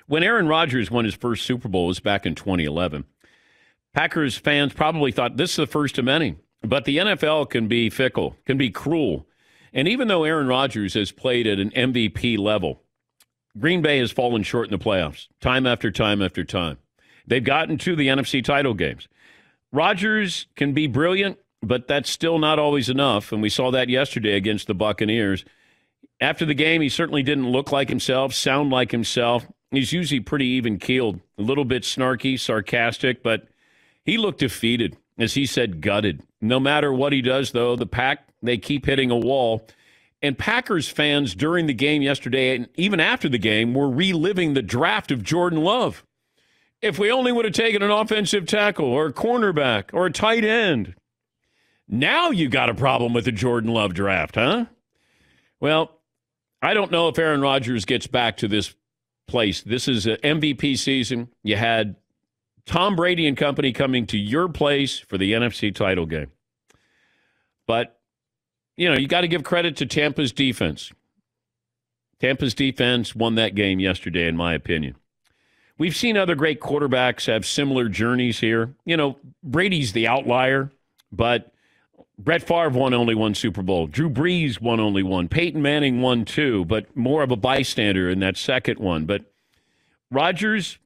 When Aaron Rodgers won his first Super Bowl, it was back in 2011. Packers fans probably thought this is the first of many. But the NFL can be fickle, can be cruel. And even though Aaron Rodgers has played at an MVP level, Green Bay has fallen short in the playoffs time after time after time. They've gotten to the NFC title games. Rodgers can be brilliant, but that's still not always enough, and we saw that yesterday against the Buccaneers. After the game, he certainly didn't look like himself, sound like himself. He's usually pretty even-keeled, a little bit snarky, sarcastic, but he looked defeated, as he said, gutted. No matter what he does, though, the Pack, they keep hitting a wall. And Packers fans during the game yesterday, and even after the game, were reliving the draft of Jordan Love. If we only would have taken an offensive tackle or a cornerback or a tight end. Now you got a problem with the Jordan Love draft, huh? Well, I don't know if Aaron Rodgers gets back to this place. This is an MVP season. You had Tom Brady and company coming to your place for the NFC title game. But, you know, you got to give credit to Tampa's defense. Tampa's defense won that game yesterday, in my opinion. We've seen other great quarterbacks have similar journeys here. You know, Brady's the outlier, but Brett Favre won only one Super Bowl. Drew Brees won only one. Peyton Manning won two, but more of a bystander in that second one. But Rodgers,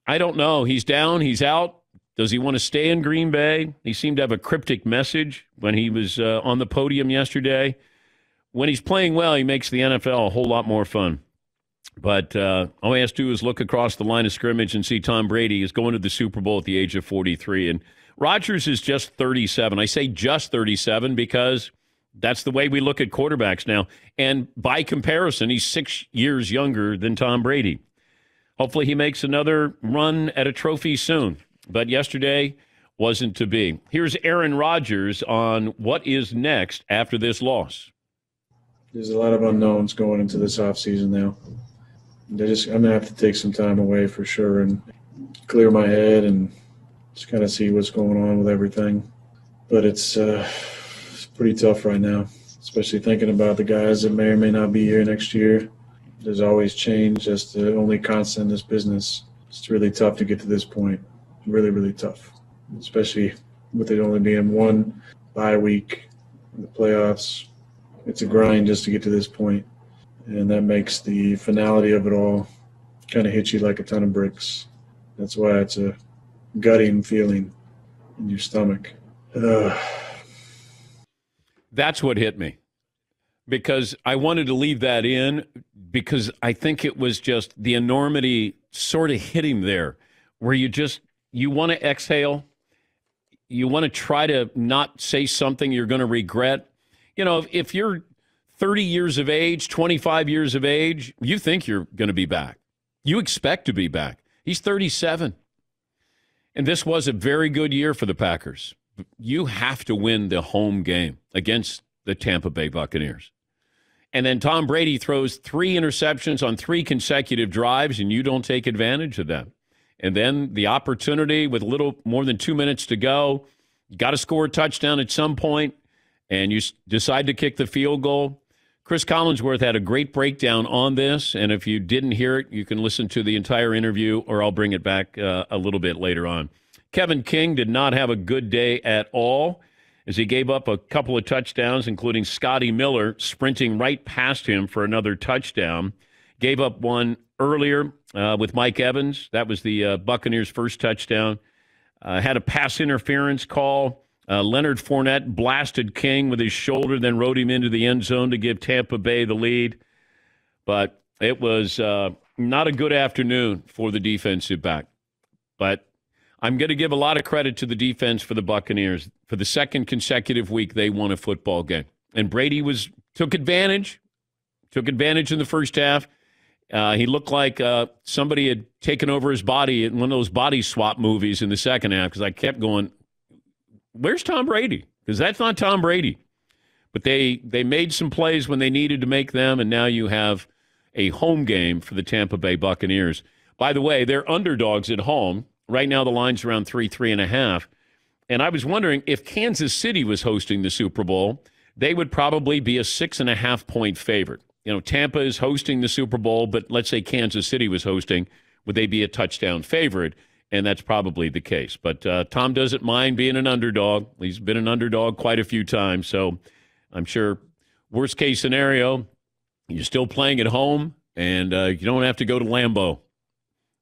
I don't know. He's down. He's out. Does he want to stay in Green Bay? He seemed to have a cryptic message when he was on the podium yesterday. When he's playing well, he makes the NFL a whole lot more fun. But all he has to do is look across the line of scrimmage and see Tom Brady is going to the Super Bowl at the age of 43. And Rodgers is just 37. I say just 37 because that's the way we look at quarterbacks now. And by comparison, he's 6 years younger than Tom Brady. Hopefully he makes another run at a trophy soon. But yesterday wasn't to be. Here's Aaron Rodgers on what is next after this loss. There's a lot of unknowns going into this offseason now. I'm going to have to take some time away for sure and clear my head and just kind of see what's going on with everything. But it's pretty tough right now, especially thinking about the guys that may or may not be here next year. There's always change. That's the only constant in this business. It's really tough to get to this point. Really, really tough, especially with it only being one bye week in the playoffs. It's a grind just to get to this point, and that makes the finality of it all kind of hit you like a ton of bricks. That's why it's a gutting feeling in your stomach. That's what hit me, because I wanted to leave that in because I think it was just the enormity sort of hit him there, where you want to exhale. You want to try to not say something you're going to regret. You know, if you're 30 years of age, 25 years of age, you think you're going to be back. You expect to be back. He's 37. And this was a very good year for the Packers. You have to win the home game against the Tampa Bay Buccaneers. And then Tom Brady throws 3 interceptions on 3 consecutive drives, and you don't take advantage of that. And then the opportunity with a little more than 2 minutes to go, you got to score a touchdown at some point, and you decide to kick the field goal. Chris Collinsworth had a great breakdown on this, and if you didn't hear it, you can listen to the entire interview, or I'll bring it back a little bit later on. Kevin King did not have a good day at all, as he gave up a couple of touchdowns, including Scotty Miller sprinting right past him for another touchdown. Gave up one earlier with Mike Evans. That was the Buccaneers' first touchdown. Had a pass interference call. Leonard Fournette blasted King with his shoulder, then rode him into the end zone to give Tampa Bay the lead. But it was not a good afternoon for the defensive back. But I'm going to give a lot of credit to the defense for the Buccaneers. For the second consecutive week, they won a football game. And Brady took advantage in the first half. He looked like somebody had taken over his body in one of those body swap movies in the second half, because I kept going, where's Tom Brady? Because that's not Tom Brady. But they made some plays when they needed to make them, and now you have a home game for the Tampa Bay Buccaneers. By the way, they're underdogs at home. Right now the line's around 3.5. And I was wondering, if Kansas City was hosting the Super Bowl, they would probably be a 6.5-point favorite. You know, Tampa is hosting the Super Bowl, but let's say Kansas City was hosting. would they be a touchdown favorite? And that's probably the case. But Tom doesn't mind being an underdog. He's been an underdog quite a few times. So I'm sure worst case scenario, you're still playing at home and you don't have to go to Lambeau.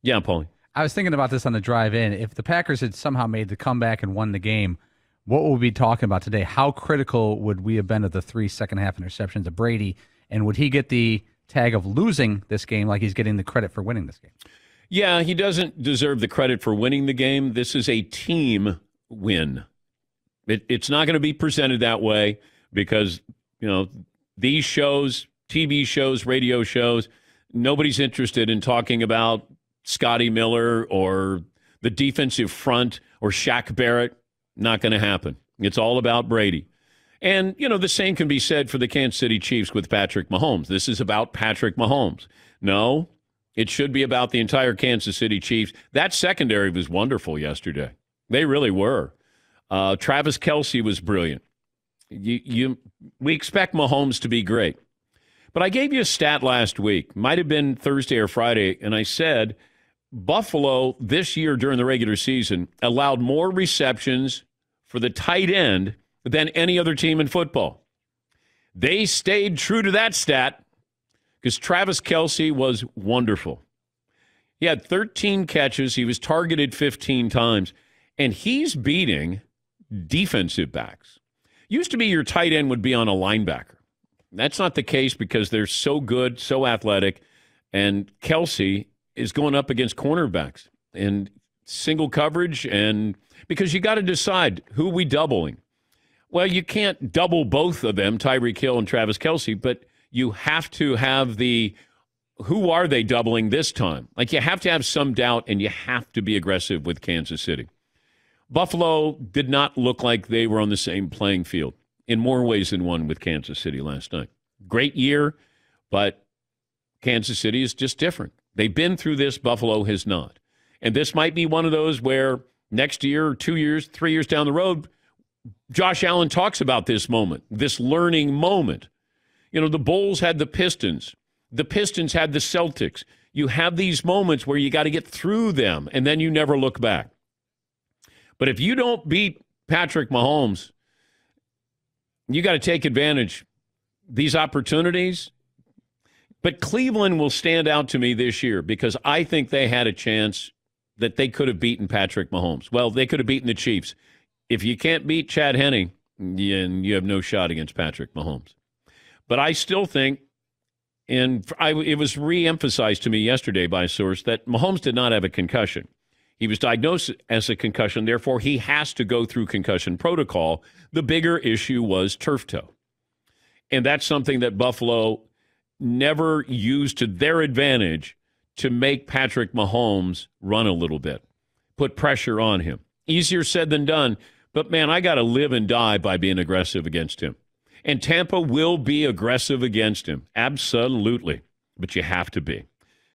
Yeah, Paulie. I was thinking about this on the drive in. If the Packers had somehow made the comeback and won the game, what would we be talking about today? How critical would we have been of the 3 second-half interceptions of Brady? And would he get the tag of losing this game like he's getting the credit for winning this game? Yeah, he doesn't deserve the credit for winning the game. This is a team win. It's not going to be presented that way because, these shows, TV shows, radio shows, nobody's interested in talking about Scotty Miller or the defensive front or Shaq Barrett. Not going to happen. It's all about Brady. And, the same can be said for the Kansas City Chiefs with Patrick Mahomes. This is about Patrick Mahomes. No, it should be about the entire Kansas City Chiefs. That secondary was wonderful yesterday. They really were. Travis Kelce was brilliant. We expect Mahomes to be great. But I gave you a stat last week, might have been Thursday or Friday, and I said Buffalo this year during the regular season allowed more receptions for the tight end than any other team in football. They stayed true to that stat because Travis Kelce was wonderful. He had 13 catches. He was targeted 15 times, and he's beating defensive backs. Used to be your tight end would be on a linebacker. That's not the case because they're so good, so athletic, and Kelce is going up against cornerbacks and single coverage, and because you got to decide who are we doubling. Well, you can't double both of them, Tyreek Hill and Travis Kelce, but you have to have who are they doubling this time? Like you have to have some doubt, and you have to be aggressive with Kansas City. Buffalo did not look like they were on the same playing field in more ways than one with Kansas City last night. Great year, but Kansas City is just different. They've been through this. Buffalo has not. And this might be one of those where next year, 2 years, 3 years down the road, Josh Allen talks about this moment, this learning moment. The Bulls had the Pistons. The Pistons had the Celtics. You have these moments where you got to get through them, and then you never look back. But if you don't beat Patrick Mahomes, you got to take advantage these opportunities. But Cleveland will stand out to me this year because I think they had a chance that they could have beaten Patrick Mahomes. Well, they could have beaten the Chiefs. If you can't beat Chad Henne, you have no shot against Patrick Mahomes. But I still think, it was re-emphasized to me yesterday by a source that Mahomes did not have a concussion. He was diagnosed as a concussion, therefore he has to go through concussion protocol. The bigger issue was turf toe. And that's something that Buffalo never used to their advantage to make Patrick Mahomes run a little bit, put pressure on him. Easier said than done, but man, I got to live and die by being aggressive against him. And Tampa will be aggressive against him. Absolutely. But you have to be.